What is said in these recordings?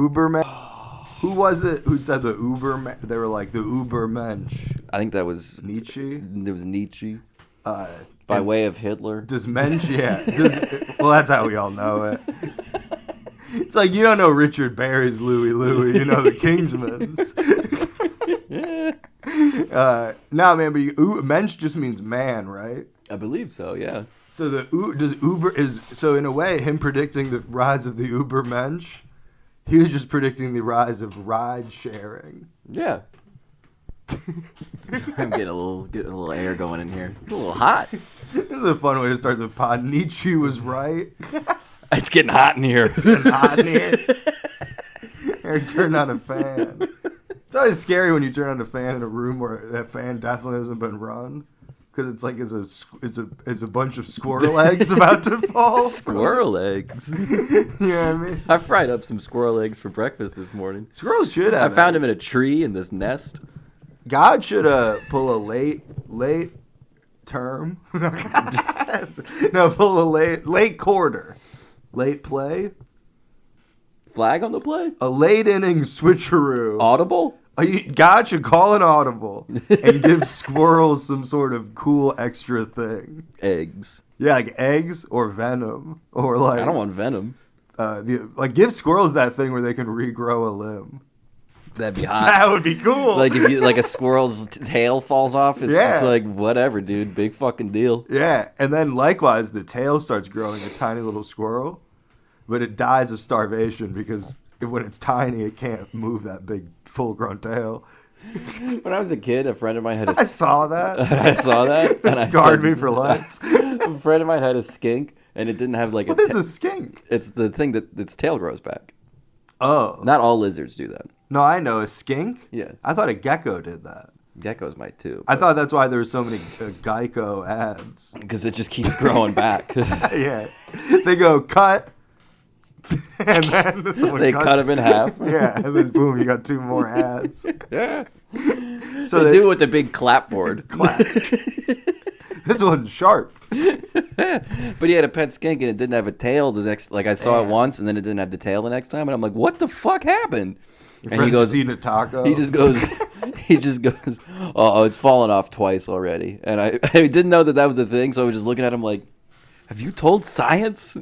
Uberman. Who was it who said the Uber? They were like the Ubermensch. I think that was Nietzsche. It was Nietzsche. By way of Hitler. Does mensch? Yeah. Well, that's how we all know it. It's like you don't know Richard Berry's Louie. You know the Kingsman's. No, man, but mensch just means man, right? I believe so. Yeah. So so in a way him predicting the rise of the Ubermensch, he was just predicting the rise of ride sharing. Yeah. I'm getting a little air going in here. It's a little hot. This is a fun way to start the pod. Nietzsche was right. It's getting hot in here. It's getting hot in here. Eric turned on a fan. It's always scary when you turn on a fan in a room where that fan definitely hasn't been run, because it's like it's a bunch of squirrel eggs about to fall. Squirrel eggs. You know what I mean? I fried up some squirrel eggs for breakfast this morning. Squirrels should have. I found them in a tree in this nest. God should pull a late term. No, pull a late quarter. Late play? Flag on the play? A late inning switcheroo. Audible? God should call an audible and give squirrels some sort of cool extra thing. Eggs. Yeah, like eggs or venom. Or like I don't want venom. Give squirrels that thing where they can regrow a limb. That'd be hot. That would be cool. Like if you a squirrel's tail falls off, it's just like whatever, dude. Big fucking deal. Yeah, and then likewise, the tail starts growing a tiny little squirrel, but it dies of starvation because when it's tiny, it can't move that big full-grown tail. When I was a kid, a friend of mine had I saw that. I saw that. It scarred me for life. A friend of mine had a skink, and it didn't have like What is a skink? It's the thing that its tail grows back. Oh. Not all lizards do that. No, I know. A skink? Yeah. I thought a gecko did that. Geckos might too. I thought that's why there were so many Geico ads. Because it just keeps growing back. Yeah. They go, cut. And then someone they cut them in half. Yeah, and then boom, you got two more ads. Yeah. So they do it with the big clapboard. Clap. This one's sharp. But he had a pet skink and it didn't have a tail the next. Like I saw it once and then it didn't have the tail the next time, and I'm like, what the fuck happened? And he goes, eating a taco. He just goes, oh, it's fallen off twice already. And I didn't know that was a thing, so I was just looking at him like, have you told science?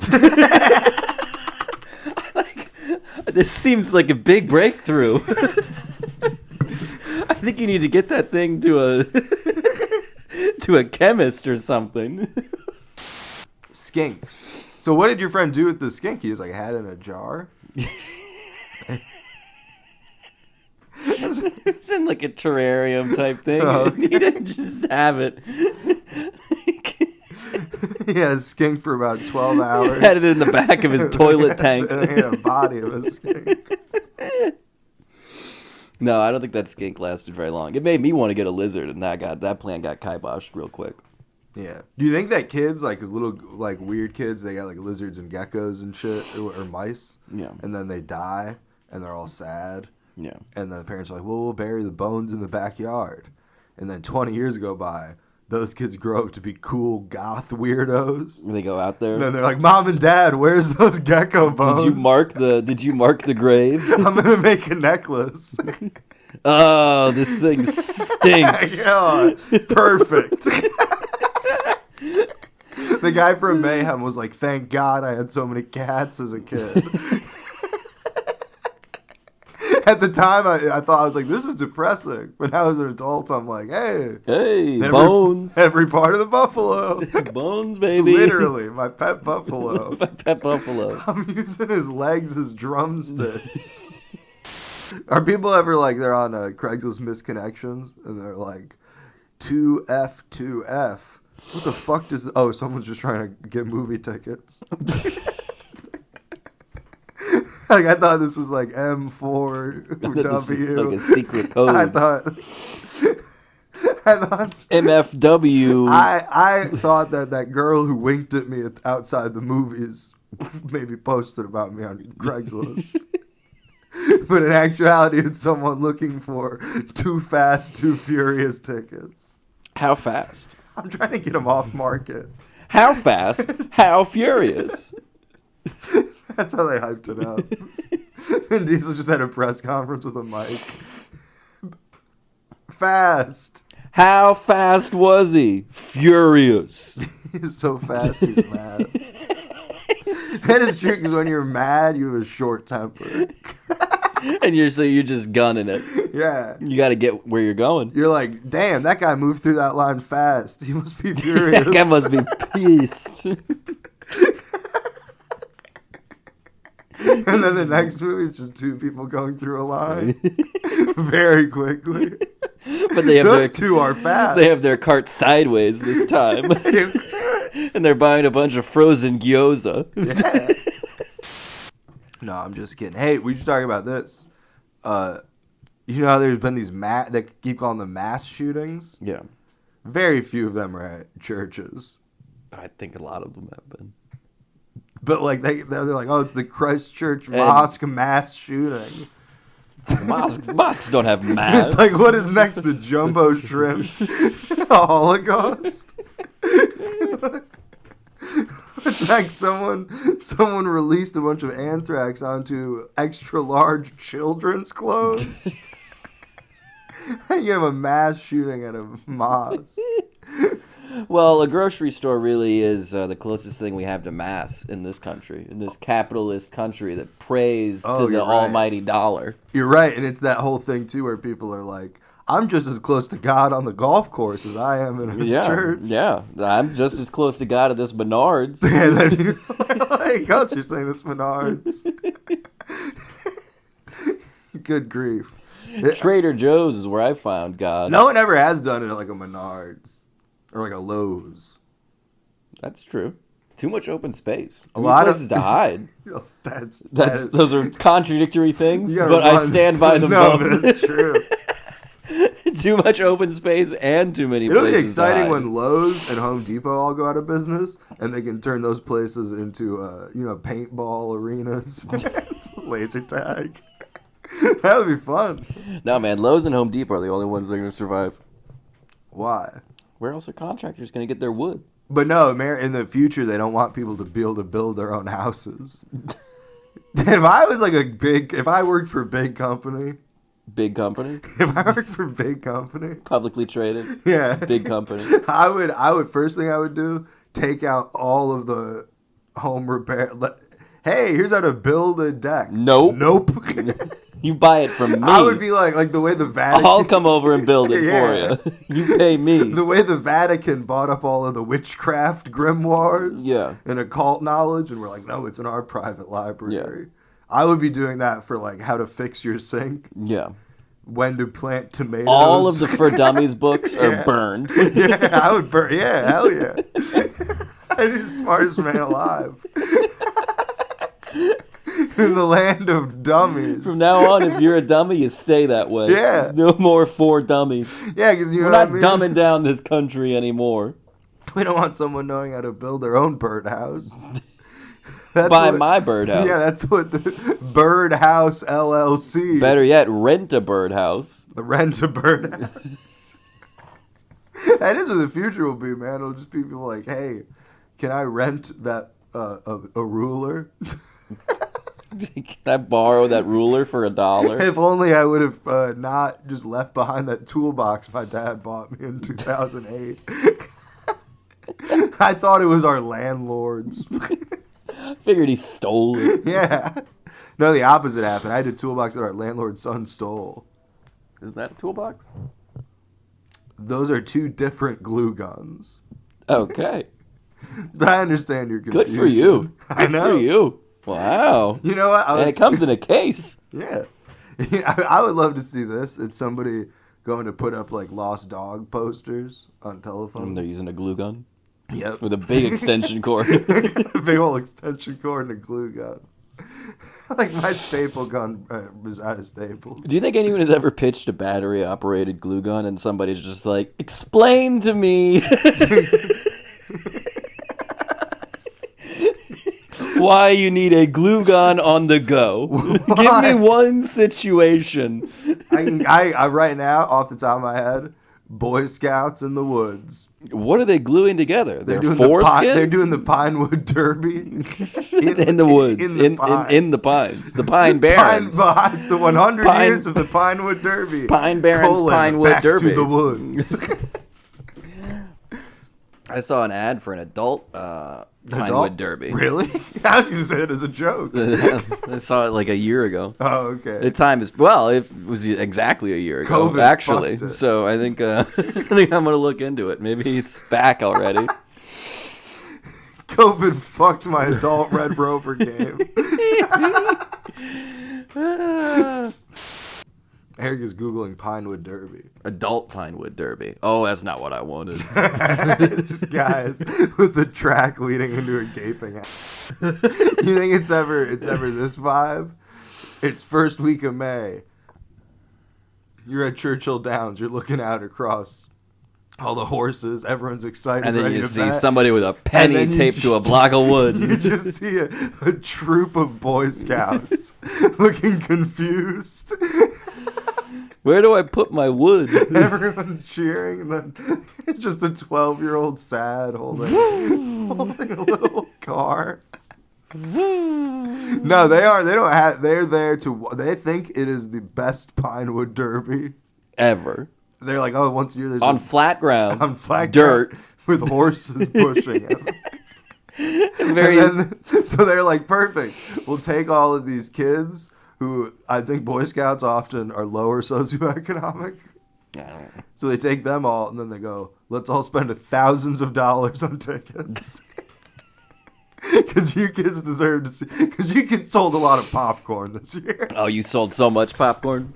This seems like a big breakthrough. I think you need to get that thing to a chemist or something. Skinks. So what did your friend do with the skink? He just had it in a jar? It's in like a terrarium type thing. Oh, okay. He didn't just have it. He had a skink for about 12 hours. He had it in the back of his toilet tank. And he had a body of a skink. No, I don't think that skink lasted very long. It made me want to get a lizard, and that plan got kiboshed real quick. Yeah. Do you think that kids, little weird kids, they got lizards and geckos and shit, or mice? Yeah. And then they die, and they're all sad. Yeah. And then the parents are like, well, we'll bury the bones in the backyard. And then 20 years go by. Those kids grow up to be cool goth weirdos. They go out there. And then they're like, Mom and Dad, where's those gecko bones? Did you mark the grave? I'm gonna make a necklace. Oh, this thing stinks. Yeah, perfect. The guy from Mayhem was like, thank God I had so many cats as a kid. At the time, I thought, I was like, this is depressing. But now as an adult, I'm like, hey. Bones. Every part of the buffalo. Bones, baby. Literally, my pet buffalo. My pet buffalo. I'm using his legs as drumsticks. Are people ever they're on Craigslist Misconnections, and they're like, 2F2F. What the fuck does... Oh, someone's just trying to get movie tickets. I thought this was M4W. Like a secret code. I thought MFW. I thought that girl who winked at me outside the movies maybe posted about me on Craigslist. But in actuality, it's someone looking for Too Fast, Too Furious tickets. How fast? I'm trying to get them off market. How fast? How furious? That's how they hyped it up. Vin Diesel just had a press conference with a mic. Fast. How fast was he? Furious. He's so fast, he's mad. That is true, because when you're mad, you have a short temper. And you're just gunning it. Yeah. You got to get where you're going. You're like, damn, that guy moved through that line fast. He must be furious. That guy must be pissed. And then the next movie is just two people going through a line very quickly. But they have Those two are fast. They have their cart sideways this time. And they're buying a bunch of frozen gyoza. Yeah. No, I'm just kidding. Hey, we should talk about this. You know how there's been these they keep calling them mass shootings? Yeah. Very few of them are at churches. I think a lot of them have been. But like they're like, oh, it's the Christchurch mosque mass shooting. Mosques don't have mass. It's like, what is next? The jumbo shrimp Holocaust? It's like someone released a bunch of anthrax onto extra large children's clothes. You have a mass shooting at a mosque. Well, a grocery store really is the closest thing we have to mass in this country, in this capitalist country that prays to the almighty dollar. You're right, and it's that whole thing, too, where people are like, I'm just as close to God on the golf course as I am in a church. Yeah, I'm just as close to God at this Menards. And then you're like, oh, you're saying this Menards. Good grief. Trader Joe's is where I found God. No one ever has done it at like a Menards or like a Lowe's. That's true. Too much open space. A lot of places to hide. Those are contradictory things, but run. I stand by them no, both. But it's true. Too much open space and too many places. It'll be exciting to hide. when Lowe's and Home Depot all go out of business, and they can turn those places into, paintball arenas, laser tag. That would be fun. No, man, Lowe's and Home Depot are the only ones that are going to survive. Why? Where else are contractors going to get their wood? But no, in the future, they don't want people to be able to build their own houses. If I worked for a big company. Big company? If I worked for a big company. Publicly traded? Yeah. Big company. I would, first thing I would do, take out all of the home repair. Hey, here's how to build a deck. Nope. You buy it from me. I would be like the way the Vatican... I'll come over and build it for you. You pay me. The way the Vatican bought up all of the witchcraft grimoires and occult knowledge, and we're like, no, it's in our private library. Yeah. I would be doing that for like how to fix your sink. Yeah. When to plant tomatoes. All of the For Dummies books are burned. Yeah, I would burn. Yeah, hell yeah. I'd be the smartest man alive. In the land of dummies. From now on, if you're a dummy, you stay that way. Yeah. No more For Dummies. Yeah, because we're not dumbing down this country anymore. We don't want someone knowing how to build their own birdhouse. My birdhouse. Yeah, that's what the Birdhouse LLC. Better yet, rent a birdhouse. Rent a birdhouse. That is what the future will be, man. It'll just be people like, hey, can I rent that a ruler? Can I borrow that ruler for $1? If only I would have not just left behind that toolbox my dad bought me in 2008. I thought it was our landlord's. Figured he stole it. Yeah. No, the opposite happened. I had a toolbox that our landlord's son stole. Isn't that a toolbox? Those are two different glue guns. Okay. But I understand your confusion. Good for you. I know. Good for you. Wow. You know what? And it comes in a case. Yeah. I would love to see this. It's somebody going to put up like lost dog posters on telephones. And they're using a glue gun? Yep. With a big extension cord. A big old extension cord and a glue gun. Like my staple gun was out of staples. Do you think anyone has ever pitched a battery-operated glue gun and somebody's just like, explain to me why you need a glue gun on the go? Give me one situation. I right now, off the top of my head, Boy Scouts in the woods. What are they gluing together? They're Their doing foreskins? they're doing the Pinewood Derby in the woods, in the pines, the Pine Barrens. It's the 100 years of the Pinewood Derby. Pine Barrens, Pinewood back Derby. to the woods. I saw an ad for an adult Pinewood Derby. Really? I was going to say it as a joke. I saw it like a year ago. Oh, okay. The time is it was exactly a year ago, COVID actually. fucked it. So I think I'm gonna look into it. Maybe it's back already. COVID fucked my adult Red Rover game. Eric is Googling Pinewood Derby. Adult Pinewood Derby. Oh, that's not what I wanted. Just guys with the track leading into a gaping ass. You think it's ever this vibe? It's first week of May. You're at Churchill Downs. You're looking out across all the horses. Everyone's excited. And then ready you to see bet. somebody with a penny taped to a block of wood. You just see a troop of Boy Scouts looking confused. Where do I put my wood? Everyone's cheering, and then just a 12-year-old sad holding a little car. No, they are. They don't have. They're there to. They think it is the best Pinewood Derby Ever. They're like, oh, once a year there's On flat ground. on flat dirt. ground with horses pushing it. Very. So they're like, perfect. We'll take all of these kids who I think Boy Scouts often are lower socioeconomic. So they take them all, and then they go, let's all spend thousands of dollars on tickets. Because you kids deserve to see. Because you kids sold a lot of popcorn this year. Oh, you sold so much popcorn.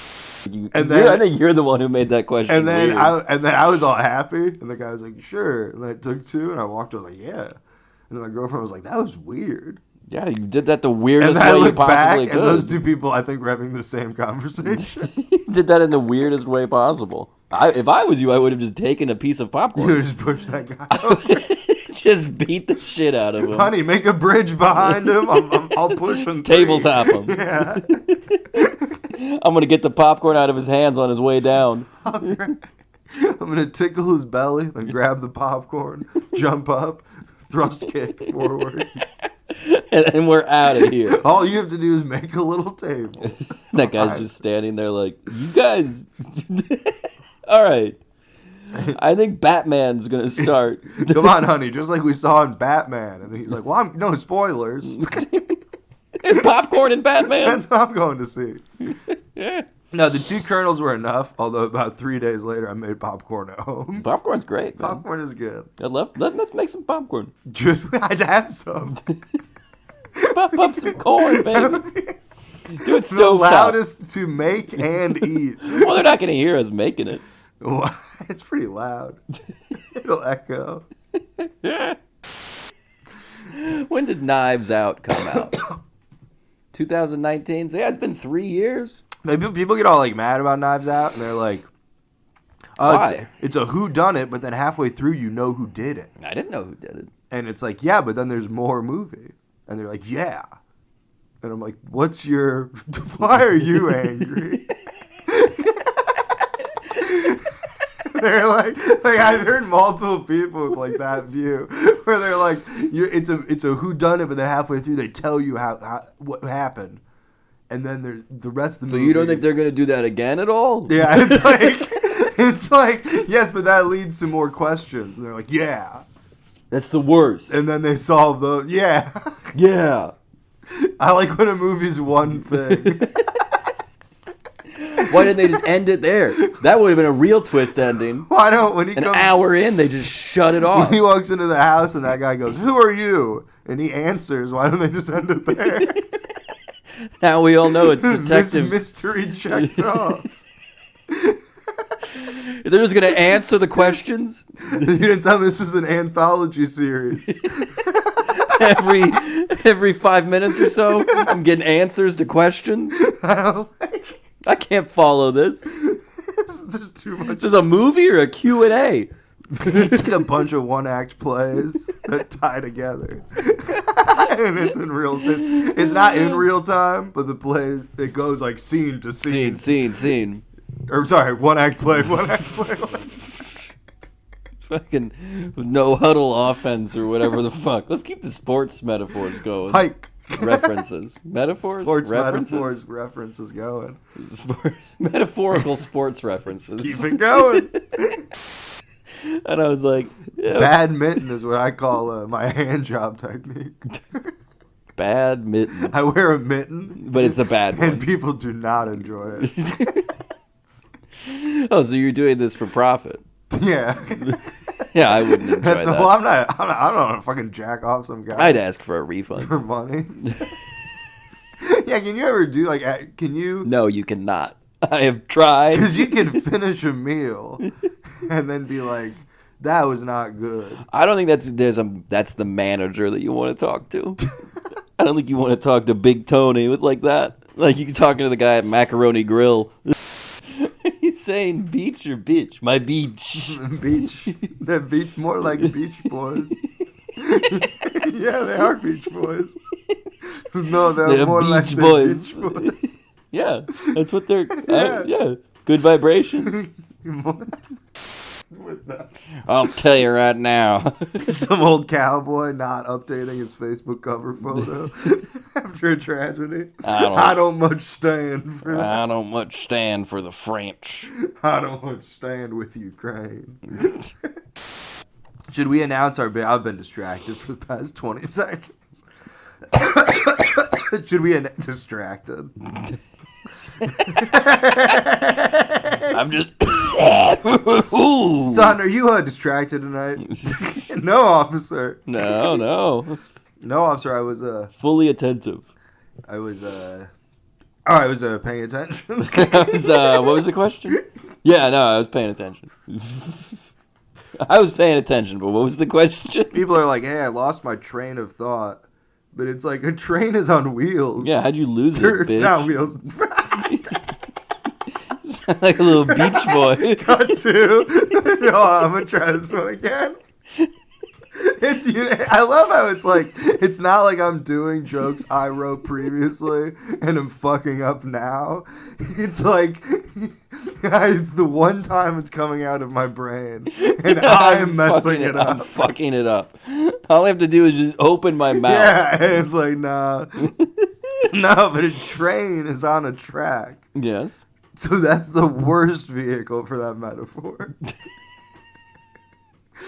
And then I think you're the one who made that question. And then weird. I was all happy, and the guy was like, sure. And then I took two, and I walked. I was like, yeah. And then my girlfriend was like, that was weird. Yeah, you did that the weirdest And then I way you looked possibly back, could. and those two people, I think, were having the same conversation. You did that in the weirdest way possible. If I was you, I would have just taken a piece of popcorn. You would just push that guy over. Just beat the shit out of him. Honey, make a bridge behind him. I'll push him. Tabletop him. Yeah. I'm going to get the popcorn out of his hands on his way down. I'm going to tickle his belly, then grab the popcorn, jump up, thrust kick forward. And we're out of here. All you have to do is make a little table. That guy's just standing there like, you guys... All right. I think Batman's going to start. Come on, honey, just like we saw in Batman. And then he's like, well, no spoilers. There's popcorn in Batman. That's what I'm going to see. Yeah. No, the two kernels were enough, although about 3 days later I made popcorn at home. Popcorn's great, man. Popcorn is good. Let's make some popcorn. I'd have some. Pop up some corn, baby. Do it The stovetop. loudest to make and eat. Well, they're not going to hear us making it. Well, it's pretty loud. It'll echo. When did Knives Out come out? 2019? So yeah, it's been 3 years. Maybe people get all like mad about Knives Out, and they're like, "Oh, Why? it's a who done it," but then halfway through, you know who did it, I didn't know who did it. and it's like, "Yeah," but then there's more movie, and they're like, "Yeah," and I'm like, "What's your? Why are you angry?" They're like I've heard multiple people with like that view where they're like, it's a who done it, but then halfway through they tell you how what happened, and then the rest of the So movie. you don't think they're going to do that again at all? Yeah, it's like yes, but that leads to more questions, and they're like, yeah, That's the worst. and then they solve those. Yeah, Yeah. I like when a movie's one thing. Why didn't they just end it there? That would have been a real twist ending. Why don't when he An comes hour in, they just shut it off. when he walks into the house and that guy goes, "Who are you?" and he answers, why don't they just end it there? Now we all know it's detective. Mystery checked off. They're just going to answer the questions You didn't tell me this was an anthology series. every 5 minutes or so. I'm getting answers to questions. I don't like I can't follow this. this. Is just too much. Is this a movie or a Q&A? It's like a bunch of one-act plays that tie together, and it's in real. It's not in real time, but the play it goes like scene to scene. Scene. Or sorry, one-act play, one-act play. Fucking no huddle offense or whatever the fuck. Let's keep the sports metaphors going. Hike. References. Metaphors? Sports references? metaphors, references going. Metaphorical sports references. Keep it going. And I was like, yeah. Badminton is what I call my hand job technique. Badminton. I wear a mitten. But it's a bad one. And people do not enjoy it. Oh, so you're doing this for profit? Yeah. Yeah, I wouldn't enjoy that. Well, I don't want to fucking jack off some guy. I'd ask for a refund. For money. Yeah, can you ever do, like, can you? No, you cannot. I have tried. Because you can finish a meal and then be like, that was not good. I don't think that's the manager that you want to talk to. I don't think you want to talk to Big Tony with like that. Like you talking to the guy at Macaroni Grill. He's saying beach or bitch? My beach. Beach. They're beach, more like Beach Boys. Yeah, they are Beach Boys. No, they're more like the Boys. Beach Boys. Yeah, that's what they're. Yeah. Yeah, good vibrations. I'll tell you right now. Some old cowboy not updating his Facebook cover photo after a tragedy. I don't much stand for that. I don't much stand for the French. I don't much stand with Ukraine. Should we announce our bid? I've been distracted for the past 20 seconds. Should we distracted? I'm just. Son, are you distracted tonight? No, officer. No. No, officer. I was fully attentive. I was paying attention. What was the question? Yeah, no, I was paying attention. I was paying attention, but what was the question? People are like, "Hey, I lost my train of thought," but it's like a train is on wheels. Yeah, how'd you lose it, bitch? Down wheels. Like a little beach boy. Cut to. No, I'm gonna try this one again. I love how it's like it's not like I'm doing jokes I wrote previously and I'm fucking up now. It's like it's the one time it's coming out of my brain and I'm messing it up. I'm fucking it up. All I have to do is just open my mouth. Yeah, and it's like no, but a train is on a track. Yes. So that's the worst vehicle for that metaphor.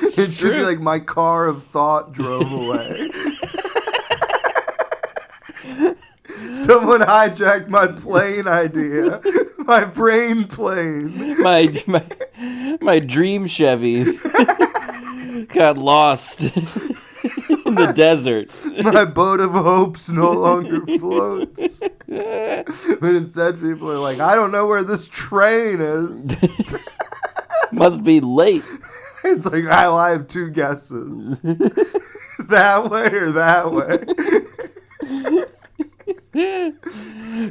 It should be like my car of thought drove away. Someone hijacked my plane idea. My brain plane. My dream Chevy got lost in the desert. My boat of hopes no longer floats. But instead people are like, I don't know where this train is. Must be late. It's like, I have two guesses. That way or that way.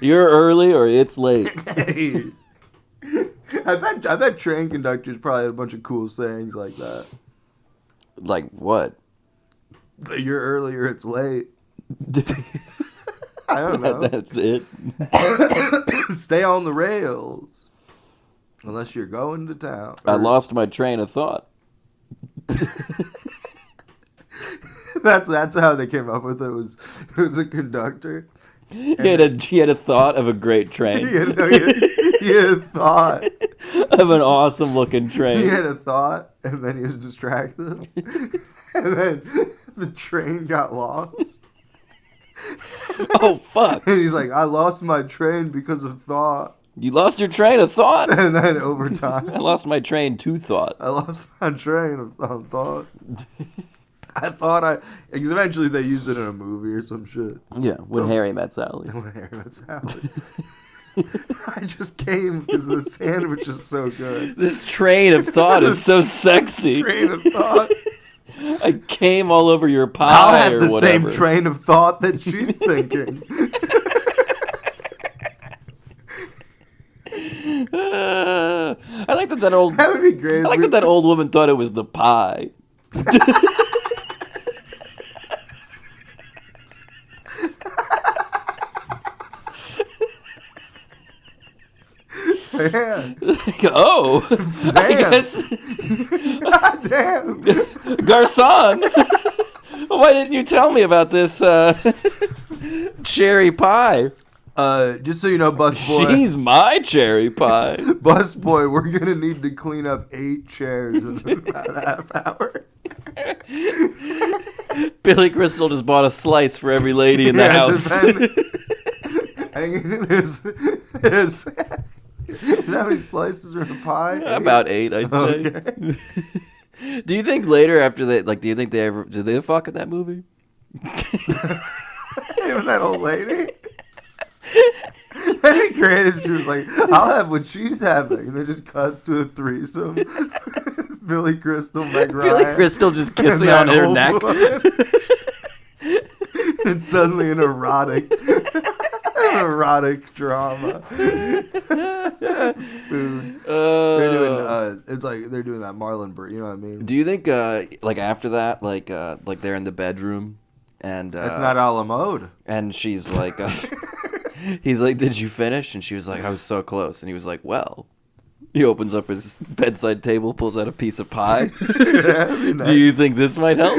You're early or it's late. Hey. I bet train conductors probably had a bunch of cool sayings like that. Like what? You're early or it's late. I don't know. That's it. Stay on the rails. Unless you're going to town. I lost my train of thought. That's how they came up with it. It was a conductor. He had a thought of a great train. He had a thought of an awesome looking train. He had a thought, and then he was distracted, and then the train got lost. Oh fuck! And he's like, I lost my train because of thought. You lost your train of thought? And then over time, I lost my train to thought. I lost my train of thought. I thought because eventually they used it in a movie or some shit. Yeah, when Harry Met Sally. When Harry Met Sally. I just came because the sandwich is so good. This train of thought is so sexy. Train of thought. I came all over your pie I'll have or the whatever. same train of thought that she's thinking. I like that old. That would be great. I like that old woman thought it was the pie. Yeah. Oh, I Damn. guess. God damn. Garcon, why didn't you tell me about this cherry pie? Just so you know, busboy. She's my cherry pie. Busboy, we're gonna need to clean up 8 chairs in about a half hour. Billy Crystal just bought a slice for every lady in the house. I think there's how many slices are in a pie? 8? About 8, I'd say. Okay. Do you think later after they do you think they ever did they fuck in that movie? Even that old lady. That'd be great if she was like, I'll have what she's having. And then just cuts to a threesome. Billy Crystal, Meg Ryan. Billy Crystal just kissing on her neck. It's suddenly an erotic drama. Food. They're doing it's like they're doing that Marlon Brando, you know what I mean? Do you think like after that, like they're in the bedroom and That's not a la mode. and she's like he's like, "Did you finish?" And she was like, "I was so close." And he was like, "Well." He opens up his bedside table, pulls out a piece of pie. Nice. Do you think this might help?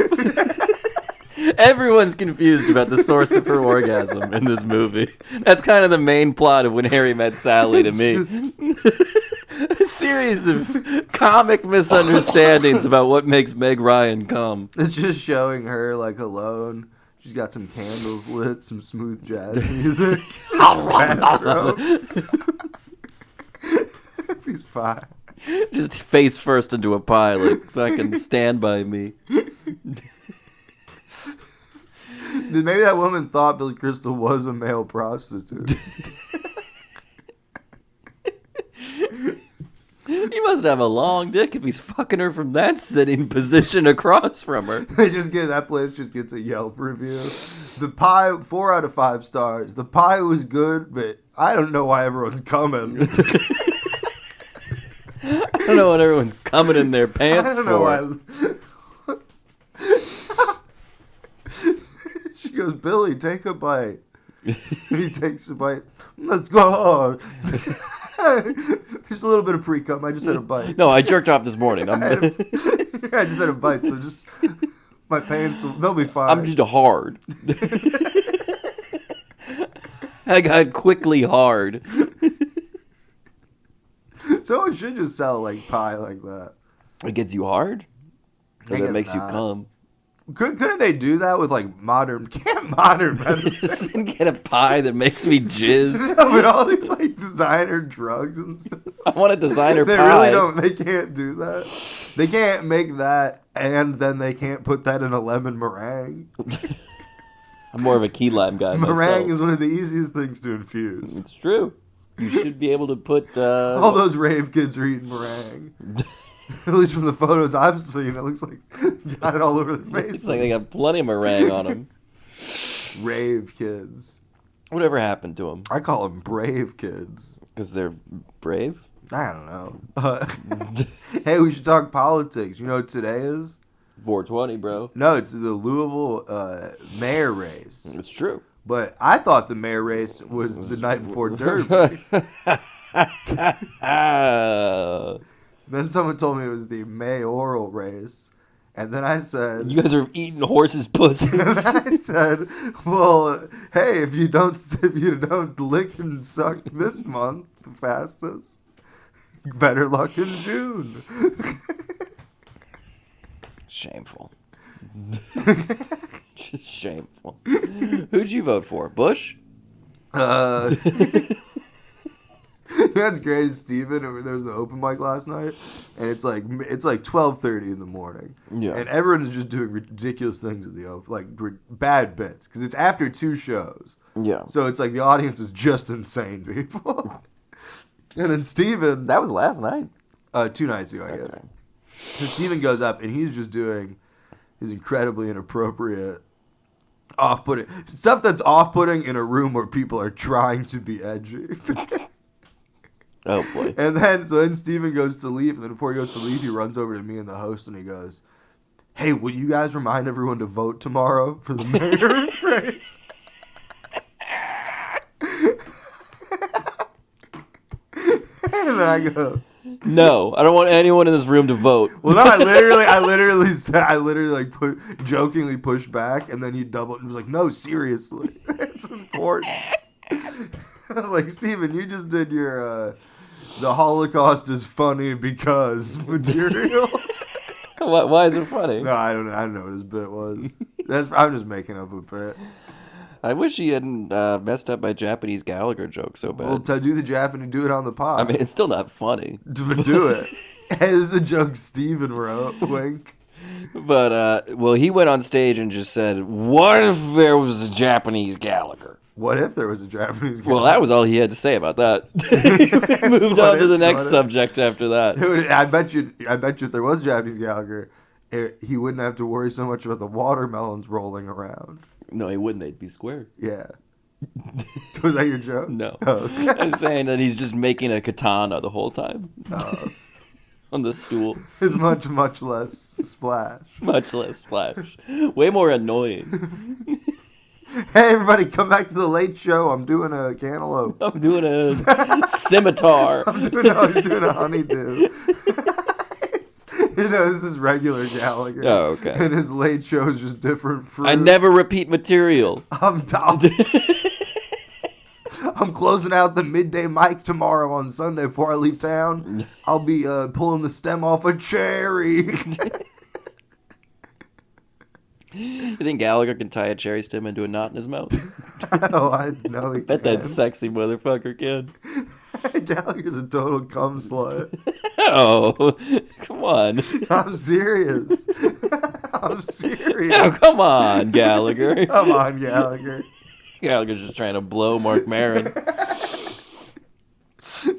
Everyone's confused about the source of her orgasm in this movie. That's kind of the main plot of When Harry Met Sally to me. A series of comic misunderstandings about what makes Meg Ryan come. It's just showing her like alone. She's got some candles lit, some smooth jazz music. He's fine. Just face first into a pie, like fucking Stand By Me. Maybe that woman thought Billy Crystal was a male prostitute. He must have a long dick if he's fucking her from that sitting position across from her. That place just gets a Yelp review. The pie, 4 out of 5 stars. The pie was good, but I don't know why everyone's coming. I don't know what everyone's coming in their pants I don't for. know why. She goes, Billy, take a bite. He takes a bite. Let's go. Just a little bit of pre-cum. I just had a bite. No, I jerked off this morning. I just had a bite, so just my pants, they'll be fine. I'm just hard. I got quickly hard. Someone should just sell like pie like that. It gets you hard? Or I that guess makes you not. come? Couldn't they do that with like modern medicine? Get a pie that makes me jizz. No, but all these like designer drugs and stuff. I want a designer They pie. really don't. They can't do that. They can't make that, and then they can't put that in a lemon meringue. I'm more of a key lime guy Meringue myself. is one of the easiest things to infuse. It's true. You should be able to put... All those rave kids are eating meringue. At least from the photos I've seen, it looks like got it all over their faces. It's like they got plenty of meringue on them. Rave kids. Whatever happened to them? I call them brave kids. Because they're brave? I don't know. Hey, we should talk politics. You know what today is? 420, bro. No, it's the Louisville mayor race. It's true. But I thought the mayor race was the night before Derby. Then someone told me it was the mayoral race. And then I said... You guys are eating horses' pussies. And I said, well, hey, if you don't lick and suck this month the fastest, better luck in June. Shameful. Just shameful. Who'd you vote for? Bush? That's great is Steven. There was an open mic last night, and it's like 12:30 in the morning. Yeah. And everyone is just doing ridiculous things at the open, like bad bits, because it's after 2 shows. Yeah. So it's like the audience is just insane people. And then Steven... That was last night. 2 nights ago, I guess. Okay. So Steven goes up, and he's just doing his incredibly inappropriate, off-putting... Stuff that's off-putting in a room where people are trying to be edgy. Oh, boy. And then Steven goes to leave, and then before he goes to leave, he runs over to me and the host, and he goes, hey, will you guys remind everyone to vote tomorrow for the mayor race? And then I go, No, I don't want anyone in this room to vote. well, no, I literally said, like jokingly pushed back, and then he doubled and was like, no, seriously, it's important. I was like, Steven, you just did your the Holocaust is funny because material. Why is it funny? No, I don't know what his bit was. I'm just making up a bit. I wish he hadn't messed up my Japanese Gallagher joke so bad. Well, to do the Japanese, do it on the pod. I mean, it's still not funny. But do it. Hey, this is a joke Steven wrote. Wink. But, well, he went on stage and just said, what if there was a Japanese Gallagher? What if there was a Japanese Gallagher? Well, that was all he had to say about that. He moved on to the next subject after that. I bet you if there was a Japanese Gallagher, he wouldn't have to worry so much about the watermelons rolling around. No, he wouldn't. They'd be square. Yeah. Was that your joke? No. Oh, okay. I'm saying that he's just making a katana the whole time. On the stool. It's much less splash. Much less splash. Way more annoying. Hey, everybody, come back to the late show. I'm doing a cantaloupe. I'm doing a scimitar. I'm doing a honeydew. This is regular Gallagher. Oh, okay. And his late show is just different fruit. I never repeat material. I'm closing out the midday mic tomorrow on Sunday before I leave town. I'll be pulling the stem off a cherry. You think Gallagher can tie a cherry stem into a knot in his mouth? Oh, I know he Bet can. that sexy motherfucker can. Gallagher's a total cum slut. Oh, come on. I'm serious. I'm serious. Oh, come on, Gallagher. Come on, Gallagher. Gallagher's just trying to blow Mark Maron.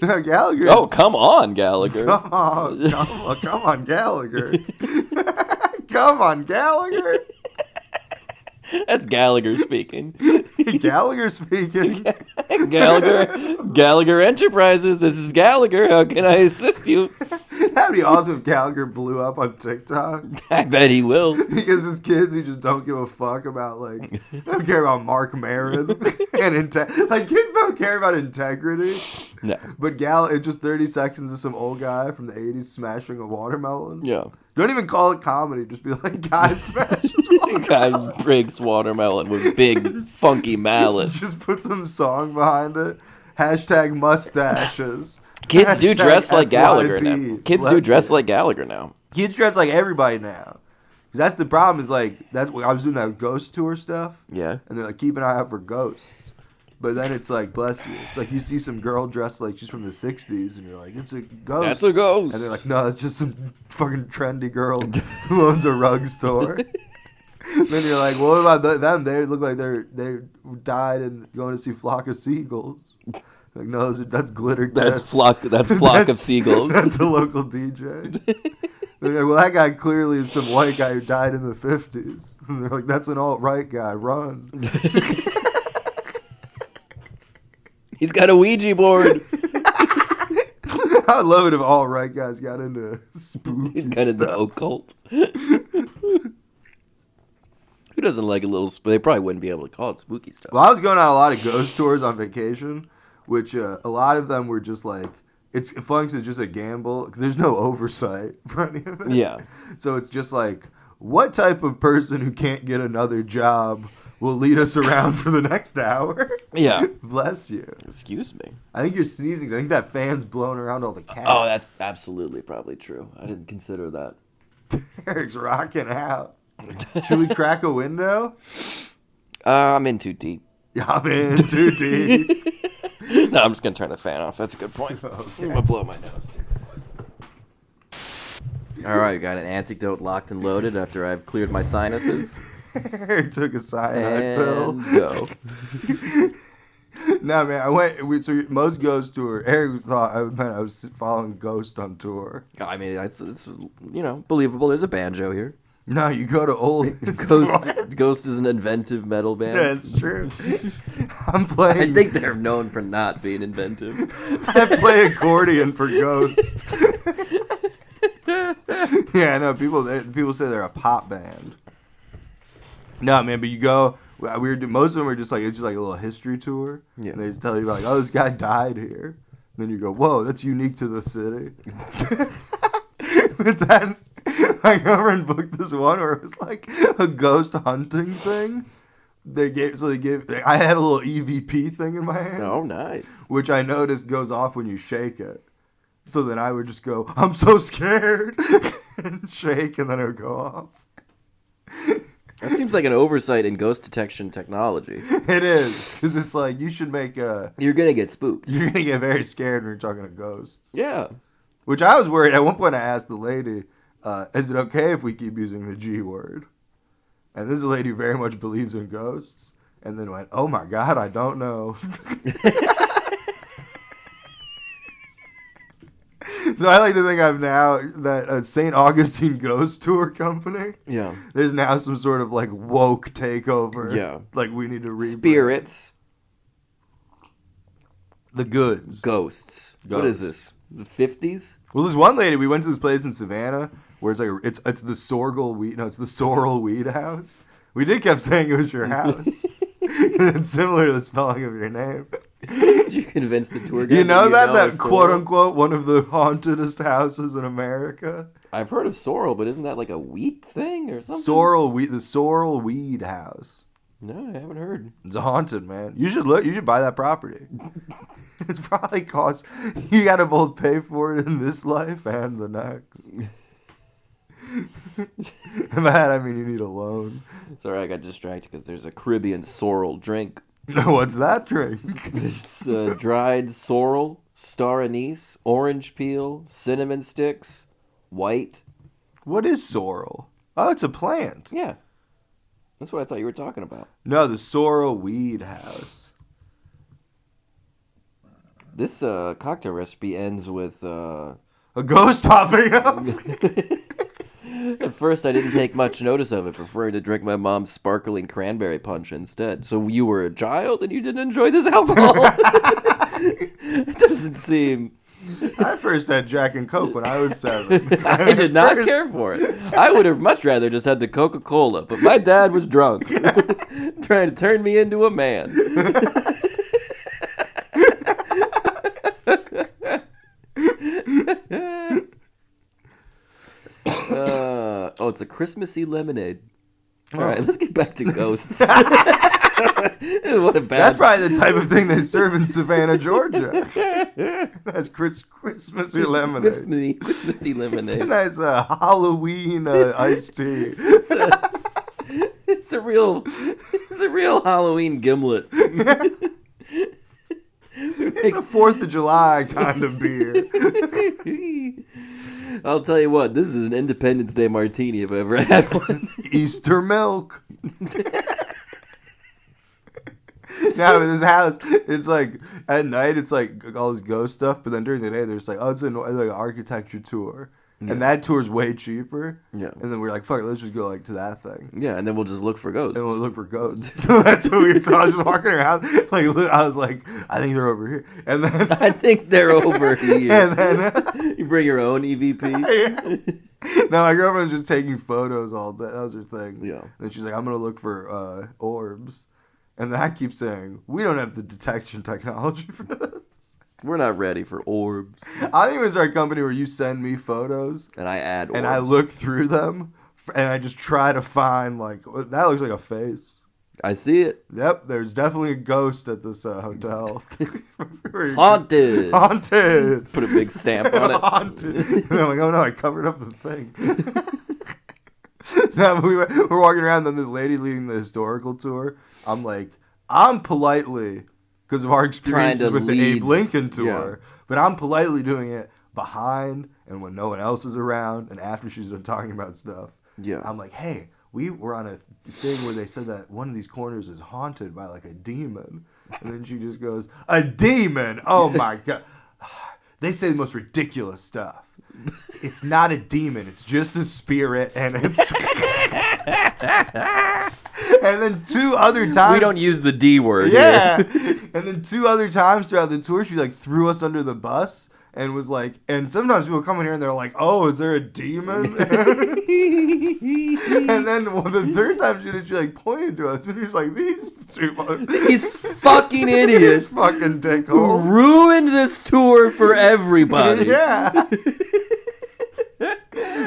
No, Gallagher. Oh, come on, Gallagher. Come on, Gallagher. Come on, Gallagher. That's Gallagher speaking. Gallagher speaking. Gallagher Enterprises. This is Gallagher. How can I assist you? That'd be awesome if Gallagher blew up on TikTok. I bet he will. Because his kids who just don't give a fuck about, like, they don't care about Mark Maron. And kids don't care about integrity. No. But it's just 30 seconds of some old guy from the 80s smashing a watermelon. Yeah. Don't even call it comedy. Just be like, guy smashes watermelon. Guy breaks watermelon with big, funky mallet. Just put some song behind it. Hashtag mustaches. Kids do dress like Gallagher FYP. now. Kids do dress like Gallagher now. Kids dress like everybody now. Because that's the problem is, like, I was doing that ghost tour stuff. Yeah. And they're like, keep an eye out for ghosts. But then it's like, bless you. It's like you see some girl dressed like she's from the 60s, and you're like, it's a ghost. That's a ghost. And they're like, no, it's just some fucking trendy girl who owns a rug store. Then you're like, well, what about them? They look like they died and going to see Flock of Seagulls. Like, no, that's glitter That's tits. flock of seagulls. That's a local DJ. They're like, well, that guy clearly is some white guy who died in the 50s. And they're like, that's an alt-right guy. Run. He's got a Ouija board. I'd love it if alt-right guys got into spooky Got into stuff. occult. Who doesn't like a little... They probably wouldn't be able to call it spooky stuff. Well, I was going on a lot of ghost tours on vacation, which a lot of them were just like, it's fun because it's just a gamble. 'Cause there's no oversight for any of it. Yeah. So it's just like, what type of person who can't get another job will lead us around for the next hour? Yeah. Bless you. Excuse me. I think you're sneezing. I think that fan's blowing around all the cats. Oh, that's absolutely probably true. I didn't consider that. Eric's rocking out. Should we crack a window? I'm in too deep. Yeah, I'm in too deep. No, I'm just going to turn the fan off. That's a good point. Okay. I'm going to blow my nose, too. All right, got an antidote locked and loaded after I've cleared my sinuses. Eric took a cyanide pill. And go. No, man, so most ghost tour, Eric thought I was following Ghost on tour. I mean, it's believable. There's a banjo here. No, you go to old... Ghost is an inventive metal band. That's true. I'm playing... I think they're known for not being inventive. I play accordion for Ghost. Yeah, I know. People say they're a pop band. No, man, but you go... most of them are just like, it's just like a little history tour. Yeah. And they just tell you about, like, oh, this guy died here. Then you go, whoa, that's unique to the city. But then I go over and booked this one where it was like a ghost hunting thing. I had a little EVP thing in my hand. Oh, nice. Which I noticed goes off when you shake it. So then I would just go, I'm so scared, and shake, and then it would go off. That seems like an oversight in ghost detection technology. It is, because it's like, you should make a... You're going to get spooked. You're going to get very scared when you're talking to ghosts. Yeah. Which I was worried. At one point I asked the lady, is it okay if we keep using the G word? And this is a lady who very much believes in ghosts. And then went, oh my God, I don't know. So I like to think I'm now that St. Augustine Ghost Tour Company. Yeah. There's now some sort of like woke takeover. Yeah. Like we need to rebrand. Spirits. The goods. Ghosts. What is this? The 50s? Well, there's one lady, we went to this place in Savannah where it's like, it's the Sorgel Weed, no, it's the Sorrel Weed House. We did kept saying it was your house. It's similar to the spelling of your name. Did you convince the tour guide? You know that quote unquote one of the hauntedest houses in America? I've heard of sorrel, but isn't that like a wheat thing or something? The Sorrel Weed House. No, I haven't heard. It's haunted, man. You should buy that property. It's probably cost, you gotta both pay for it in this life and the next. By that I mean you need a loan. Sorry, I got distracted because there's a Caribbean sorrel drink. What's that drink? It's dried sorrel, star anise, orange peel, cinnamon sticks, white. What is sorrel? Oh, it's a plant. Yeah. That's what I thought you were talking about. No, the Sorrel Weed House. This cocktail recipe ends with... a ghost popping up? At first, I didn't take much notice of it, preferring to drink my mom's sparkling cranberry punch instead. So you were a child and you didn't enjoy this alcohol? It doesn't seem... I first had Jack and Coke when I was 7. I did not care for it. I would have much rather just had the Coca-Cola, but my dad was drunk, trying to turn me into a man. It's a Christmassy lemonade. All right, let's get back to ghosts. What a bad... That's probably the type of thing they serve in Savannah, Georgia. That's Christmassy lemonade. Christmassy lemonade. It's a nice Halloween iced tea. It's a real Halloween gimlet. It's a 4th of July kind of beer. I'll tell you what, this is an Independence Day martini if I ever had one. Easter milk. Now in this house, it's like at night it's like all this ghost stuff, but then during the day there's like, oh, it's like an architecture tour. Yeah. And that tour's way cheaper. Yeah. And then we're like, fuck it, let's just go like to that thing. Yeah, and then we'll just look for ghosts. And we'll look for ghosts. So that's what we were. So I was just walking around, like I was like, I think they're over here. And then I think they're over here. And then you bring your own EVP. Yeah. No, my girlfriend was just taking photos all day. That was her thing. Yeah. And then she's like, I'm gonna look for orbs. And then I keep saying, we don't have the detection technology for this. We're not ready for orbs. I think it was our company where you send me photos. And I add orbs. And I look through them. And I just try to find, like, that looks like a face. I see it. Yep, there's definitely a ghost at this hotel. Haunted. Haunted. Put a big stamp on it. Haunted. And I'm like, oh no, I covered up the thing. No, we're walking around, and then the lady leading the historical tour, I'm like, I'm politely, because of our experiences with the Abe Lincoln tour, but I'm politely doing it behind and when no one else is around and after she's done talking about stuff. Yeah. I'm like, hey, we were on a thing where they said that one of these corners is haunted by like a demon. And then she just goes, a demon? Oh my God. They say the most ridiculous stuff. It's not a demon. It's just a spirit, and it's... And then 2 other times... We don't use the D word Yeah. here. And then 2 other times throughout the tour, she like threw us under the bus and was like... And sometimes people come in here and they're like, oh, is there a demon? And then the 3rd time she did, she like pointed to us and she was like, these fucking idiots. These fucking Who dickholes. ruined this tour for everybody. Yeah.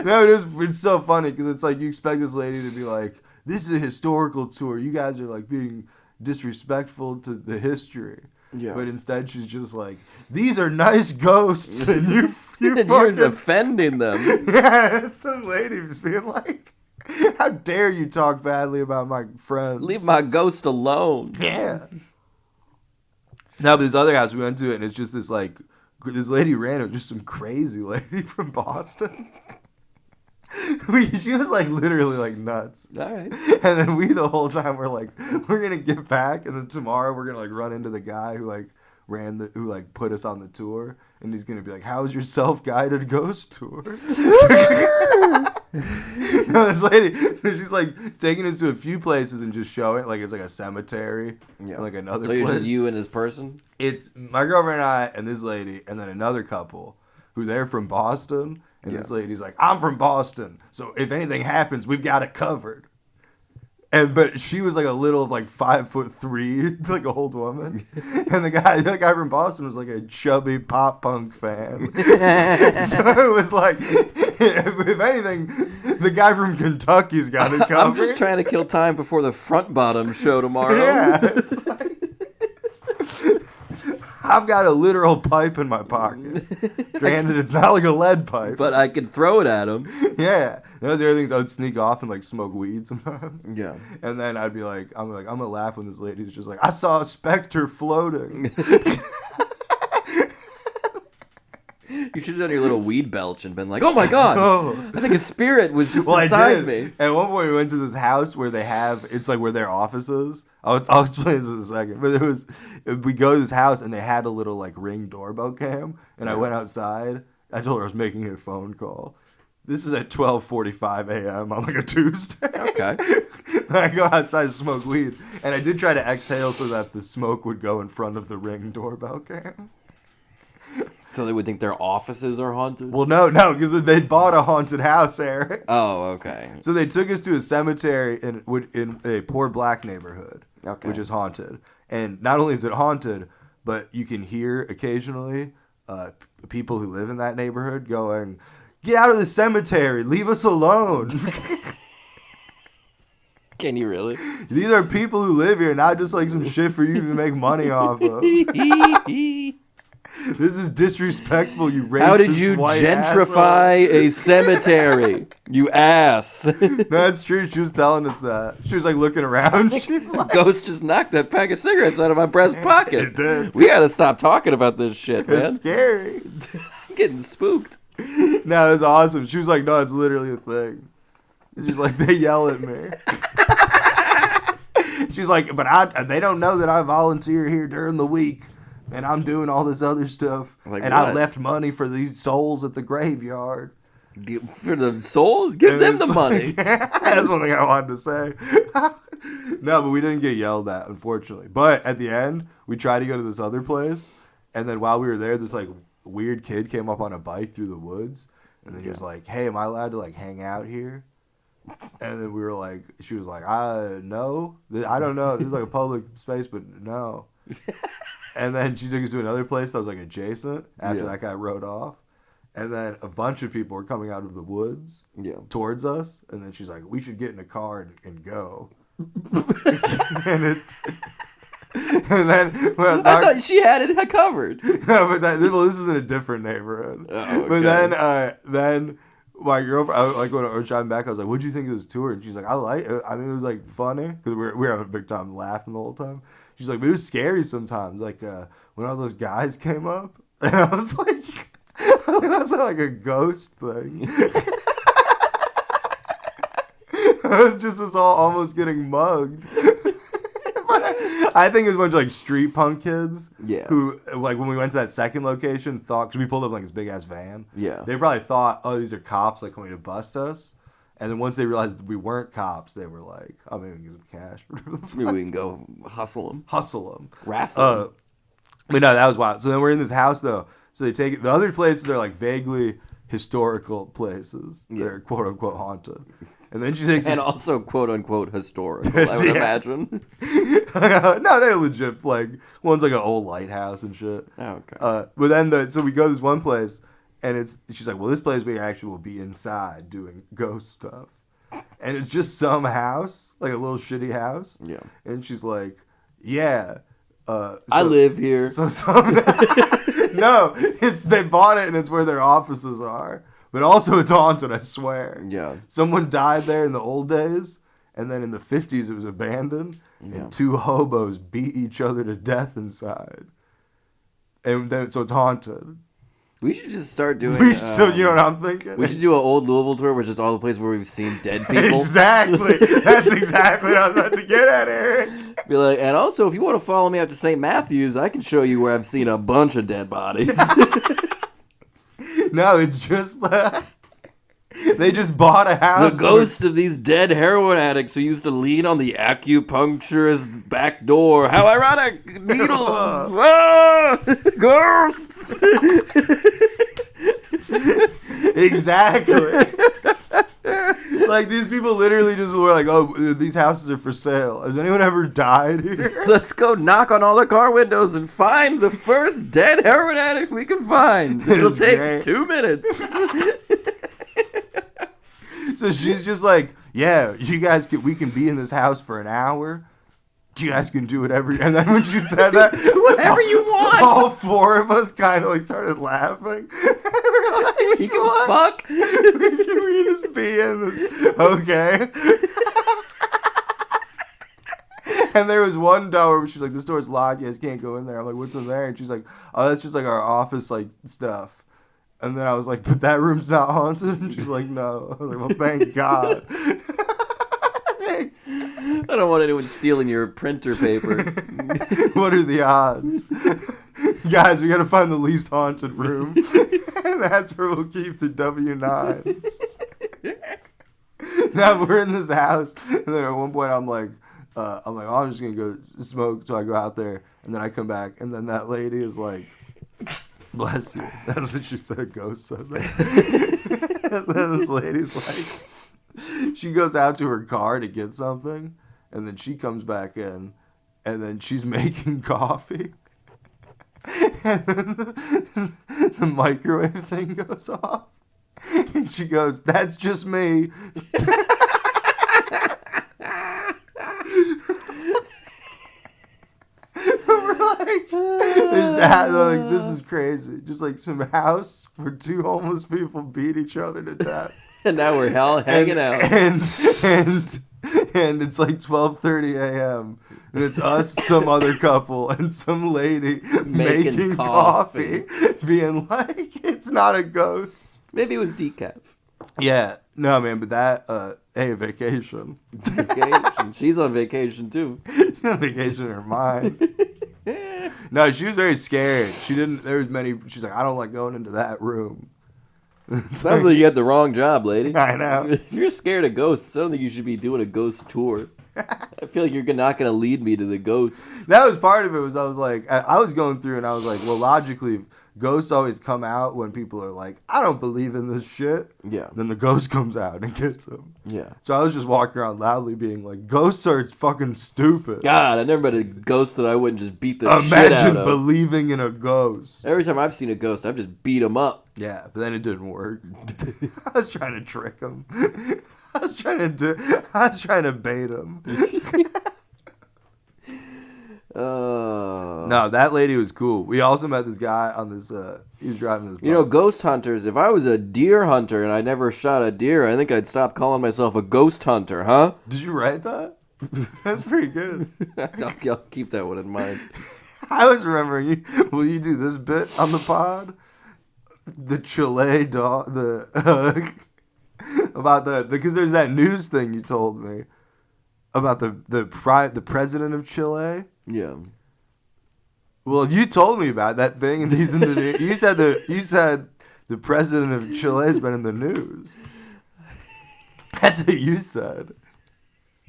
No, it's so funny because it's like you expect this lady to be like, this is a historical tour. You guys are like being disrespectful to the history. Yeah. But instead she's just like, these are nice ghosts and you You're fucking... defending them. Yeah, it's some lady just being like, how dare you talk badly about my friends? Leave my ghost alone. Yeah. Now, but this other house, we went to it, and it's just this, like, this lady random, just some crazy lady from Boston. She was, like, literally, like, nuts. All right. And then we, the whole time, we're like, we're going to get back, and then tomorrow we're going to, like, run into the guy who, like, put us on the tour, and he's going to be like, how's your self-guided ghost tour? No, this lady, she's like taking us to a few places and just showing, like, it's like a cemetery, and like another place. So you're just you and this person? It's my girlfriend and I and this lady and then another couple who they're from Boston, and this lady's like, I'm from Boston, so if anything happens, we've got it covered. But she was like a little, like 5'3", like an old woman, and the guy from Boston was like a chubby pop punk fan. So it was like, if anything, the guy from Kentucky's got it covered. I'm just trying to kill time before the Front Bottom show tomorrow. Yeah, it's like, I've got a literal pipe in my pocket. Granted, it's not like a lead pipe, but I could throw it at him. Yeah, those are the things I would sneak off and like smoke weed sometimes. Yeah, and then I'd be like, I'm gonna laugh when this lady's just like, I saw a specter floating. You should have done your little weed belch and been like, oh my god, I think a spirit was just inside me. At one point we went to this house where it's like where their office is. I'll explain this in a second. But we go to this house and they had a little like Ring doorbell cam, and I went outside. I told her I was making a phone call. This was at 12:45 a.m. on like a Tuesday. Okay. I go outside to smoke weed, and I did try to exhale so that the smoke would go in front of the Ring doorbell cam. So they would think their offices are haunted? Well, no, because they bought a haunted house, Eric. Oh, okay. So they took us to a cemetery in a poor black neighborhood, which is haunted. And not only is it haunted, but you can hear occasionally people who live in that neighborhood going, "Get out of the cemetery! Leave us alone!" Can you really? These are people who live here, not just like some shit for you to make money off of. This is disrespectful, you racist. How did you gentrify a cemetery? You ass. No, that's true. She was telling us that. She was like looking around. She's like, Ghost just knocked that pack of cigarettes out of my breast pocket. It did. We gotta stop talking about this shit, man. It's scary. I'm getting spooked. No, it's awesome. She was like, no, it's literally a thing. And she's like, they yell at me. She's like, but they don't know that I volunteer here during the week. And I'm doing all this other stuff. Like and what? I left money for these souls at the graveyard. For the souls? Give them the money. That's one thing I wanted to say. No, but we didn't get yelled at, unfortunately. But at the end, we tried to go to this other place. And then while we were there, this like weird kid came up on a bike through the woods. And then he was like, hey, am I allowed to like hang out here? And then we were like, she was like, no. I don't know. This is like a public space, but no. And then she took us to another place that was like adjacent after that guy rode off. And then a bunch of people were coming out of the woods towards us. And then she's like, we should get in a car and go. And then when I thought she had it covered. No, but this was in a different neighborhood. Oh, okay. But then my girlfriend, like when I was driving back, I was like, "What'd you think of this tour?" And she's like, "I like it. I mean, it was like funny because we were having a big time laughing the whole time." She's like, "But it was scary sometimes. Like when all those guys came up, and I was like, that's not like a ghost thing." I was just us all almost getting mugged. I think it was a bunch of like street punk kids. Yeah. Who like when we went to that second location thought, because we pulled up like this big ass van. Yeah. They probably thought, oh, these are cops like coming to bust us, And then once they realized that we weren't cops, they were like, "Oh, maybe we can give them cash." Maybe we can go hustle them. Hustle them. Wrestle 'em. But no, that was wild. So then we're in this house, though. So they take it. The other places are like vaguely historical places. Yeah. They're quote unquote haunted. And then she takes And us. also quote unquote historical, I would Yeah. imagine. No, they're legit. Like one's like an old lighthouse and shit. Okay. But then so we go to this one place, and she's like, well, this place we actually will be inside doing ghost stuff, and it's just some house, like a little shitty house. Yeah. And she's like, yeah. I live here. So no, they bought it and it's where their offices are. But also it's haunted, I swear. Yeah. Someone died there in the old days, and then in the 50s it was abandoned, Yeah. and 2 hobos beat each other to death inside. And then so it's haunted. We should just start doing. So you know what I'm thinking? We should do an old Louisville tour, which is all the places where we've seen dead people. Exactly. That's exactly what I was about to get at, Eric. Be like, and also, if you want to follow me out to St. Matthews, I can show you where I've seen a bunch of dead bodies. No, it's just they just bought a house. The ghost of these dead heroin addicts who used to lean on the acupuncturist back door. How ironic! Needles! Ah! Ghosts! Exactly. Like these people literally just were like, "Oh, these houses are for sale. Has anyone ever died here?" Let's go knock on all the car windows and find the first dead heroin addict we can find. It'll It's take great. 2 minutes. So she's just like, "Yeah, we can be in this house for an hour. You guys can do whatever." And then when she said that, Whatever you want. all 4 of us kind of like started laughing. We're like, You can "What? fuck. Can we just be in this? Okay." And there was one door where she's like, "This door's locked. You guys can't go in there." I'm like, "What's in there?" And she's like, "Oh, that's just like our office like stuff." And then I was like, "But that room's not haunted?" And she's like, "No." I was like, "Well, thank God." I don't want anyone stealing your printer paper. What are the odds? Guys, we gotta find the least haunted room. And that's where we'll keep the W9s. Now we're in this house, and then at one point I'm like, oh, I'm just gonna go smoke. So I go out there, and then I come back, and then that lady is like, "Bless you." That's what she said. Ghost said that. And then this lady's like, she goes out to her car to get something, and then she comes back in, and then she's making coffee. And then the microwave thing goes off, and she goes, "That's just me." We're like, this is crazy. Just like some house where 2 homeless people beat each other to death. And now we're hanging out. And it's like 12:30 a.m. and it's us, some other couple, and some lady making coffee, being like, "It's not a ghost." Maybe it was decaf. Yeah, no, man, but that, hey, vacation. Vacation. She's on vacation too. She's on vacation in her mind. No, she was very scared. She's like, "I don't like going into that room." Sounds like you had the wrong job, lady. I know. If you're scared of ghosts, I don't think you should be doing a ghost tour. I feel like you're not going to lead me to the ghosts. That was part of it. I was like, I was going through and I was like, well, logically, ghosts always come out when people are like, "I don't believe in this shit." Yeah. Then the ghost comes out and gets them. Yeah. So I was just walking around loudly being like, "Ghosts are fucking stupid." God, I never met a ghost that I wouldn't just beat the shit out Imagine of. believing in a ghost. Every time I've seen a ghost, I've just beat him up. Yeah, but then it didn't work. I was trying to trick him. I was trying to bait him. No, that lady was cool. We also met this guy on this, he was driving this bike. You know, ghost hunters, if I was a deer hunter and I never shot a deer, I think I'd stop calling myself a ghost hunter, huh? Did you write that? That's pretty good. I'll keep that one in mind. I was remembering you. Will you do this bit on the pod? The Chile dog, about because there's that news thing you told me about the president of Chile. Yeah. Well, you told me about that thing, and he's in the news. You said the president of Chile has been in the news. That's what you said.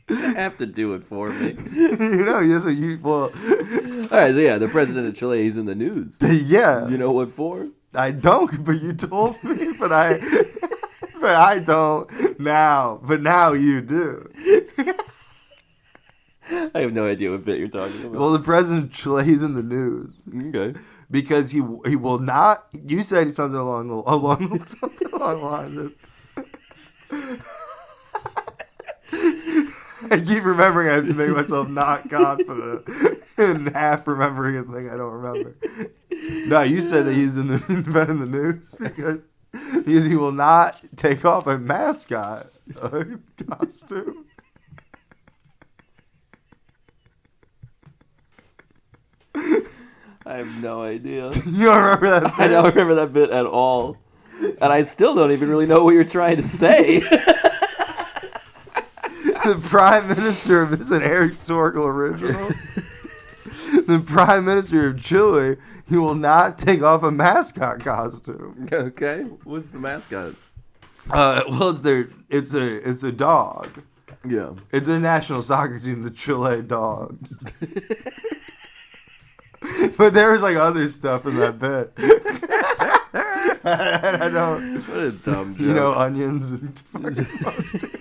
You have to do it for me. That's what you. Well. All right, so yeah, the president of Chile, he's in the news. Yeah. You know what for? I don't, but you told me, but I don't now. But now you do. I have no idea what bit you're talking about. Well, the president of Chile, he's in the news. Okay. Because he will not. You said something along the lines of. I keep remembering I have to make myself not confident and half remembering a thing I don't remember. No, you said that he's been in the news because he will not take off a mascot costume. I have no idea. You don't remember that bit? I don't remember that bit at all. And I still don't even really know what you're trying to say. The Prime Minister of this is an Eric Sorkel original. The Prime Minister of Chile, he will not take off a mascot costume. Okay, what's the mascot? Well, it's a dog. Yeah. It's a national soccer team, the Chile Dogs. But there was like other stuff in that bit. I don't. What a dumb joke. Onions and fucking mustard.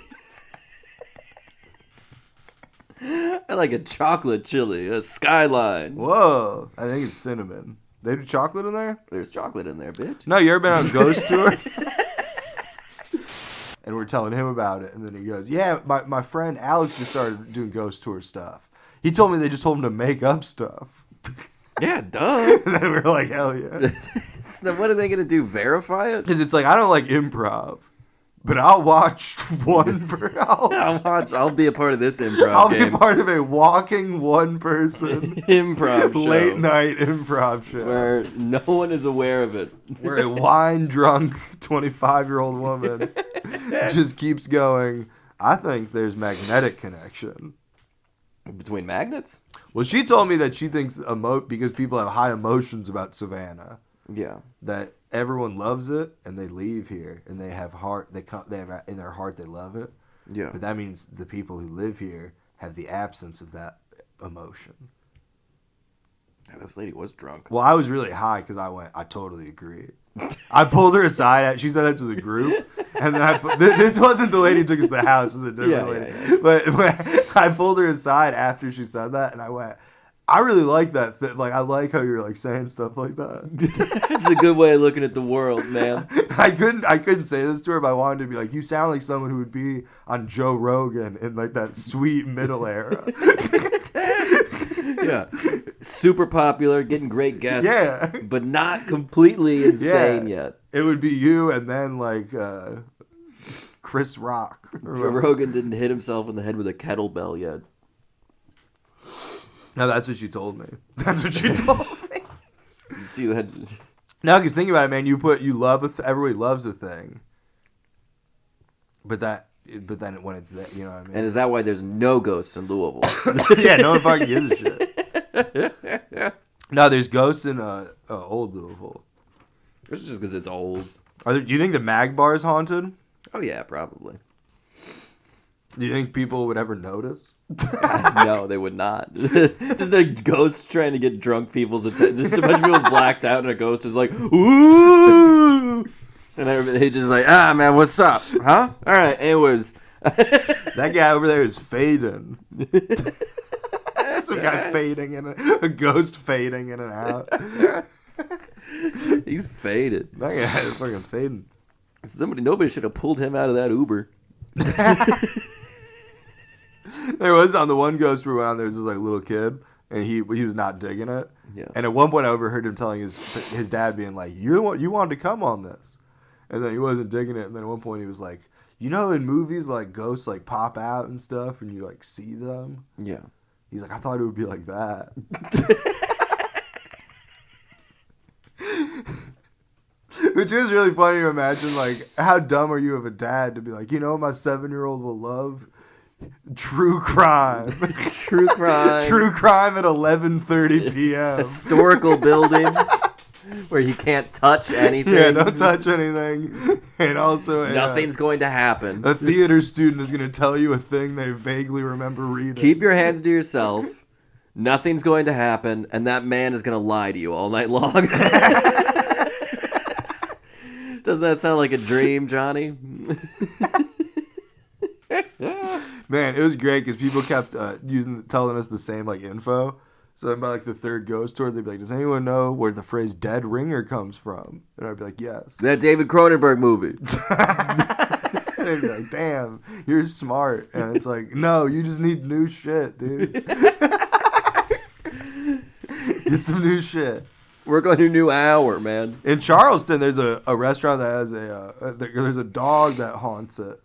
I like a chocolate chili, a skyline. Whoa, I think it's cinnamon. They do chocolate in there? There's chocolate in there, bitch. No, you ever been on a ghost tour? And we're telling him about it, and then he goes, yeah, my friend Alex just started doing ghost tour stuff. He told me they just told him to make up stuff. Yeah, duh. And then we were like, hell yeah. So what are they going to do, verify it? Because it's like, I don't like improv, but I'll watch one per I'll be a part of this improv I'll game. be part of a walking one-person improv show. late-night improv show. Where no one is aware of it. Where a wine-drunk 25-year-old woman just keeps going, I think there's magnetic connection. Between magnets? Well, she told me that she thinks because people have high emotions about Savannah. Yeah. That everyone loves it and they leave here and they have in their heart they love it. Yeah. But that means the people who live here have the absence of that emotion. Yeah, this lady was drunk. Well, I was really high because I totally agree. I pulled her aside. She said that to the group, and then this wasn't the lady who took us to the house. This is a different lady. Yeah. But I pulled her aside after she said that, and I went, I really like that. Like, I like how you're like saying stuff like that. It's a good way of looking at the world, man. I couldn't say this to her, but I wanted to be like, you sound like someone who would be on Joe Rogan in like that sweet middle era. Yeah, super popular, getting great guests. Yeah, but not completely insane yet. It would be you, and then like Chris Rock. Joe Rogan didn't hit himself in the head with a kettlebell yet. No, that's what she told me. That's what she told me. You see that? No, because think about it, man. Everybody loves a thing, but then when it's that, you know what I mean. And is that why there's no ghosts in Louisville? Yeah, no one fucking gives a shit. No, there's ghosts in old Louisville. It's just because it's old. Do you think the Mag Bar is haunted? Oh yeah, probably. Do you think people would ever notice? No, they would not. Just a ghost trying to get drunk people's attention. Just a bunch of people blacked out, and a ghost is like, ooh, and they just like, man, what's up? Huh? All right, anyways. That guy over there is fading. Some guy fading in a ghost fading in and out. He's faded. That guy is fucking fading. Nobody should have pulled him out of that Uber. There was on the one ghost we went on. There was this like little kid, and he was not digging it. Yeah. And at one point, I overheard him telling his dad, being like, "You wanted to come on this," and then he wasn't digging it. And then at one point, he was like, "You know, in movies, like ghosts like pop out and stuff, and you like see them." Yeah. He's like, "I thought it would be like that." Which is really funny to imagine. Like, how dumb are you of a dad to be like, you know, my 7-year-old will love true crime. True crime. True crime at 11:30 p.m. Historical buildings. Where you can't touch anything. Yeah, don't touch anything. And also, Nothing's going to happen. A theater student is going to tell you a thing they vaguely remember reading. Keep your hands to yourself. Nothing's going to happen, and that man is going to lie to you all night long. Doesn't that sound like a dream, Johnny? Man, it was great because people kept telling us the same like info. So then by like the third ghost tour, they'd be like, "Does anyone know where the phrase "dead ringer" comes from?" And I'd be like, "Yes." That David Cronenberg movie. They'd be like, "Damn, you're smart." And it's like, "No, you just need new shit, dude. Get some new shit." Work on your new hour, man. In Charleston, there's a restaurant that has there's a dog that haunts it.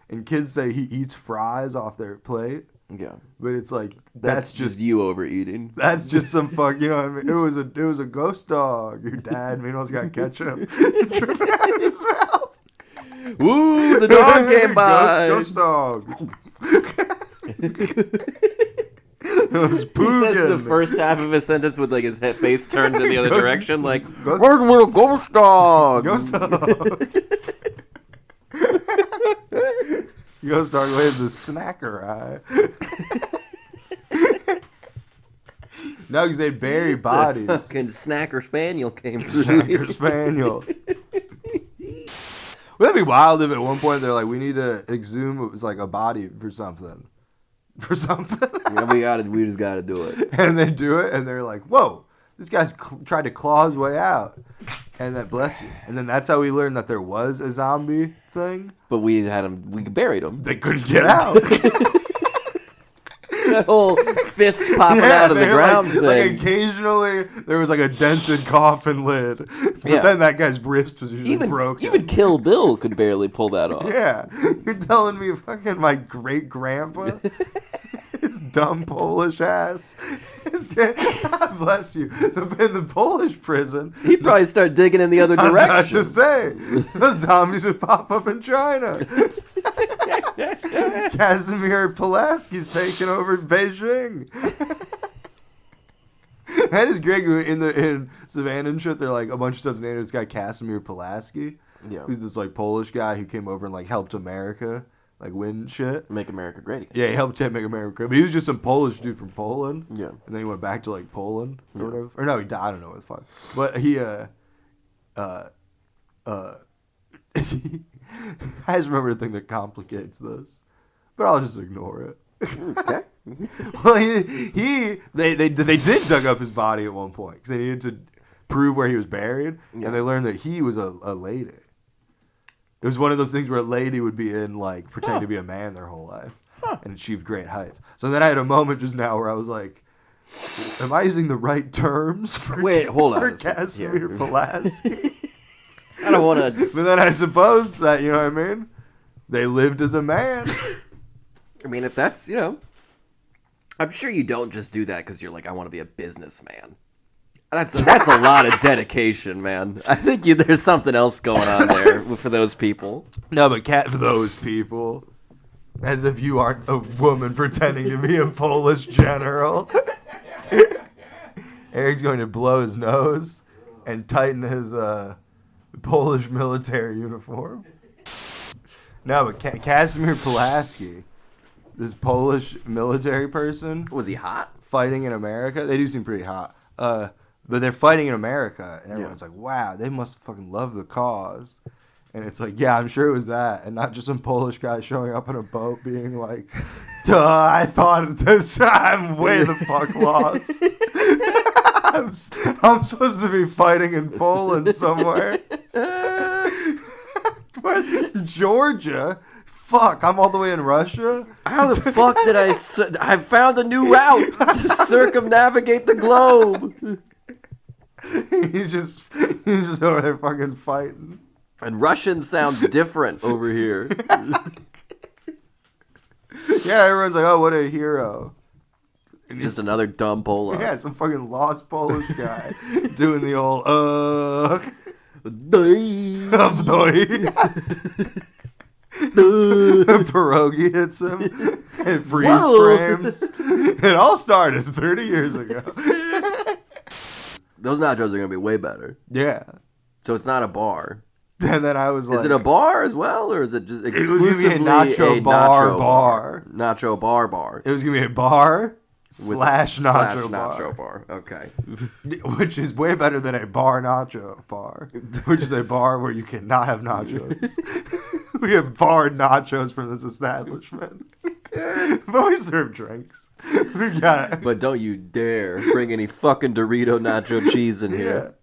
And kids say he eats fries off their plate. Yeah. But it's like That's just you overeating. That's just some fuck, you know what I mean? It was a ghost dog. Your dad, meanwhile, got ketchup dripping out of his mouth. Woo, the dog came by. Ghost dog. It was He says the Poogan. first half of his sentence with like his face turned in the other direction, like, Ghost- "Where's the ghost dog?" Ghost dog. Ghost dog waved the snacker eye. No, because they'd bury bodies. The fucking snacker spaniel came through. Snacker spaniel. Would that be wild if at one point they're like, we need to exhume it was like a body for something. For something. Yeah, we just gotta do it. And they do it, and they're like, whoa, this guy's tried to claw his way out. And that, bless you. And then that's how we learned that there was a zombie thing. But we buried him. They couldn't get out. That whole fist popping out of the ground thing. Like occasionally, there was like a dented coffin lid. But then that guy's wrist was usually broken. Even Kill Bill could barely pull that off. Yeah. You're telling me fucking my great-grandpa? His dumb Polish ass. God bless you. In the Polish prison. He'd probably start digging in the other I was direction. about to say, the zombies would pop up in China. Casimir Pulaski's taking over Beijing. That is great. In Savannah and shit, they're like a bunch of stuff's named this guy Casimir Pulaski. Yeah. Who's this like Polish guy who came over and like helped America like win shit. Make America great again. Yeah, he helped make America great. But he was just some Polish dude from Poland. Yeah. And then he went back to like Poland or whatever. Or no, he died. I don't know what the fuck. But he I just remember the thing that complicates this. But I'll just ignore it. Okay. Well, they did dug up his body at one point because they needed to prove where he was buried, and they learned that he was a lady. It was one of those things where a lady would be in like pretending to be a man their whole life and achieve great heights. So then I had a moment just now where I was like, "Am I using the right terms for Hold on for a second. Casimir Pulaski?" I don't want to. But then I suppose that, you know what I mean? They lived as a man. I mean, if that's, I'm sure you don't just do that because you're like, I want to be a businessman. That's a lot of dedication, man. I think there's something else going on there for those people. No, but for those people. As if you aren't a woman pretending to be a Polish general. Eric's going to blow his nose and tighten his Polish military uniform. No, but Casimir Pulaski, this Polish military person. Was he hot? Fighting in America. They do seem pretty hot. But they're fighting in America, and everyone's like, wow, they must fucking love the cause. And it's like, yeah, I'm sure it was that, and not just some Polish guy showing up in a boat being like, duh, I thought of this. I'm way the fuck lost. I'm supposed to be fighting in Poland somewhere. What? Georgia? Fuck, I'm all the way in Russia? How the fuck did I found a new route to circumnavigate the globe. He's just over there fucking fighting. And Russian sounds different over here. Yeah, everyone's like, oh, what a hero. And Just another dumb Polo. yeah, some fucking lost Polish guy doing the old, pierogi hits him and freeze frames. It all started 30 years ago. Those nachos are gonna be way better. Yeah. So it's not a bar. And then I was like, is it a bar as well, or is it just exclusively it was gonna be a nacho bar. Nacho bar. It was gonna be a bar slash nacho bar. Okay. Which is way better than a bar nacho bar, which is a bar where you cannot have nachos. We have bar nachos from this establishment. But we serve drinks. We got. But don't you dare bring any fucking Dorito nacho cheese in here.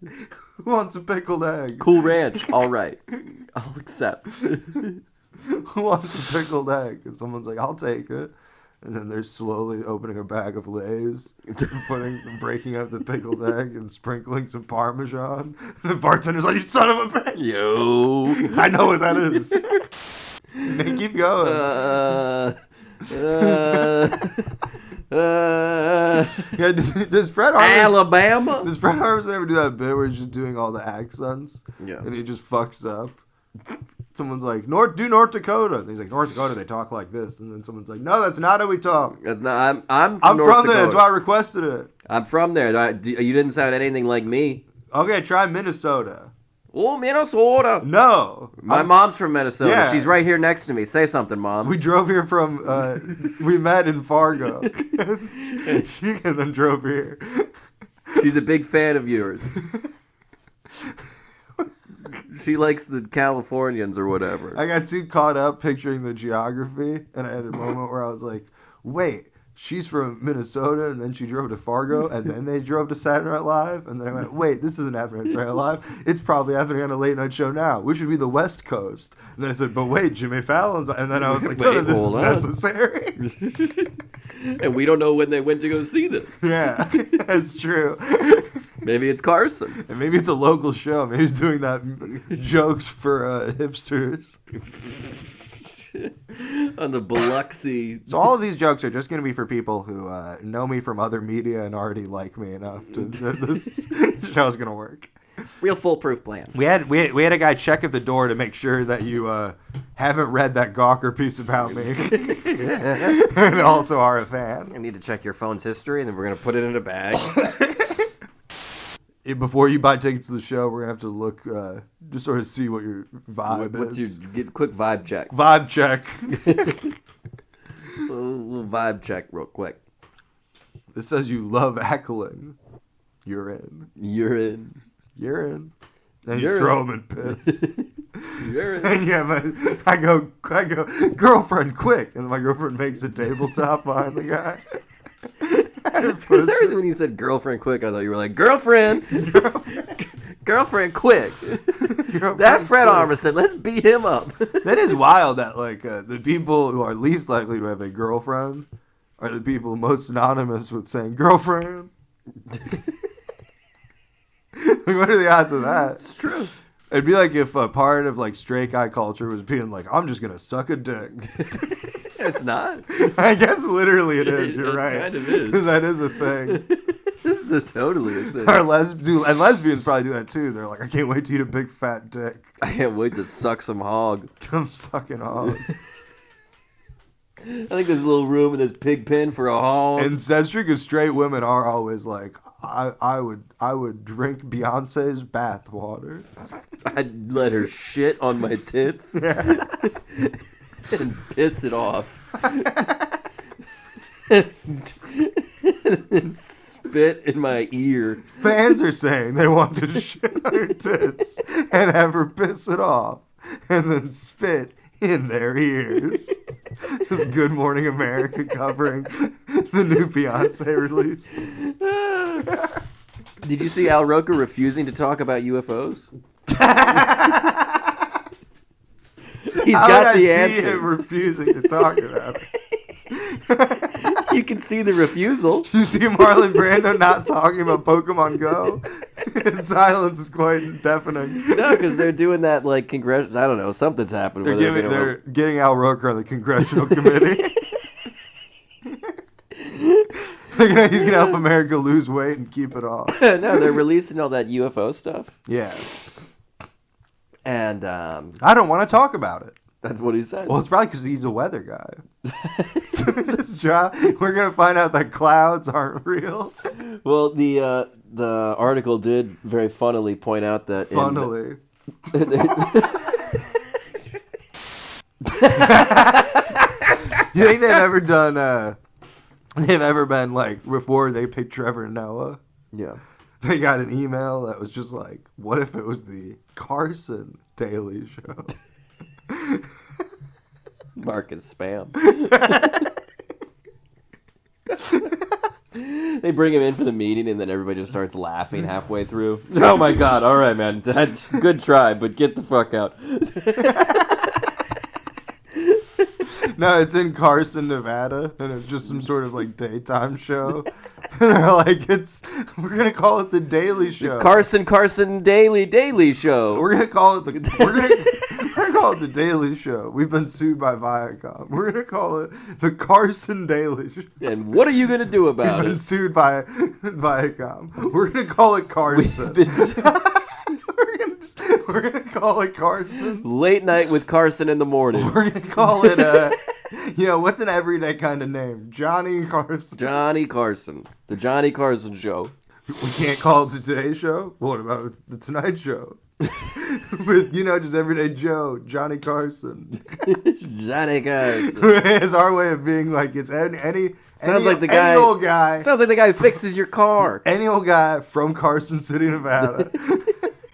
Who wants a pickled egg? Cool Ranch. All right. I'll accept. Who wants a pickled egg? And someone's like, I'll take it. And then they're slowly opening a bag of Lay's, breaking up the pickled egg and sprinkling some Parmesan. The bartender's like, you son of a bitch! Yo! I know what that is. They keep going. Yeah, does Fred Harmon, Alabama? Does Fred Harmon ever do that bit where he's just doing all the accents? Yeah. And he just fucks up? Someone's like, North Dakota. And he's like, North Dakota, they talk like this. And then someone's like, no, that's not how we talk. That's not. I'm from North Dakota. there. That's why I requested it. I'm from there. You didn't sound anything like me. Okay, try Minnesota. Oh, Minnesota. No. My mom's from Minnesota. Yeah. She's right here next to me. Say something, Mom. We drove here from, we met in Fargo. She and then drove here. She's a big fan of yours. She likes the Californians or whatever. I got too caught up picturing the geography, and I had a moment where I was like, wait, she's from Minnesota, and then she drove to Fargo, and then they drove to Saturday Night Live, and then I went, wait, this isn't happening on Saturday Night Live. It's probably happening on a late night show now. We should be the West Coast. And then I said, but wait, Jimmy Fallon's, and then I was like, no, this is necessary. And we don't know when they went to go see this. Yeah, that's true. Maybe it's Carson. And maybe it's a local show. Maybe he's doing that jokes for hipsters. On the Biloxi. So all of these jokes are just going to be for people who know me from other media and already like me enough that this show's going to work. Real foolproof plan. We had a guy check at the door to make sure that you haven't read that Gawker piece about me and also are a fan. I need to check your phone's history, and then we're going to put it in a bag. Before you buy tickets to the show, we're going to have to look, just sort of see what your vibe is. Get quick vibe check. Vibe check. a little vibe check real quick. This says you love heckling. You're in. You're in. You're in. And You're you throw in. them in piss. You're in. And yeah, I go, girlfriend, quick. And my girlfriend makes a tabletop behind the guy. For some reason, when you said girlfriend quick, I thought you were like, girlfriend, girlfriend quick. That's Fred Armisen. Let's beat him up. That is wild that, like, the people who are least likely to have a girlfriend are the people most synonymous with saying girlfriend. Like, what are the odds of that? It's true. It'd be like if a part of, like, straight guy culture was being like, I'm just going to suck a dick. It's not. I guess literally it is. You're right. It kind of is. That is a thing. This is totally a thing. And lesbians probably do that too. They're like, I can't wait to eat a big fat dick. I can't wait to suck some hog. I'm sucking hog. I think there's a little room in this pig pen for a hog. And that's true because straight women are always like, I would drink Beyonce's bath water. I'd let her shit on my tits. Yeah. And piss it off. And spit in my ear. Fans are saying they want to shit on her tits and have her piss it off and then spit in their ears. Just Good Morning America covering the new Beyonce release. Did you see Al Roker refusing to talk about UFOs? He's got the answers. See him refusing to talk about it. You can see the refusal. You see Marlon Brando not talking about Pokemon Go? His silence is quite deafening. No, because they're doing that, like, congressional... I don't know, something's happened. They're getting Al Roker on the congressional committee. He's going to help America lose weight and keep it off. No, they're releasing all that UFO stuff. Yeah. And, I don't want to talk about it. That's what he said. Well, it's probably because he's a weather guy. So his job, we're going to find out that clouds aren't real. Well, the The article did very funnily point out that Funnily. You think they've ever done, they've ever been, like, before they picked Trevor Noah, Yeah. they got an email that was just like, what if it was the Carson Daily Show? Mark is spam. They bring him in for the meeting, and then everybody just starts laughing halfway through. Oh my god, all right, man. That's good try, but get the fuck out. No, it's in Carson, Nevada, and it's just some sort of, like, daytime show. And they're like, we're going to call it the Daily Show. Carson Daily Show. We're gonna call it we're gonna call it the Daily Show. We've been sued by Viacom. We're gonna call it the Carson Daily Show. And what are you gonna do about We've been it? sued by Viacom. We're gonna call it Carson. We're gonna call it Carson. Late night with Carson in the morning. We're gonna call it what's an everyday kind of name? Johnny Carson. Johnny Carson. The Johnny Carson Show. We can't call it the Today Show. What about the Tonight Show? With, just everyday Joe, Johnny Carson. Johnny Carson. It's our way of being like, it's any old guy. Sounds like the guy who fixes your car. Any old guy from Carson City, Nevada.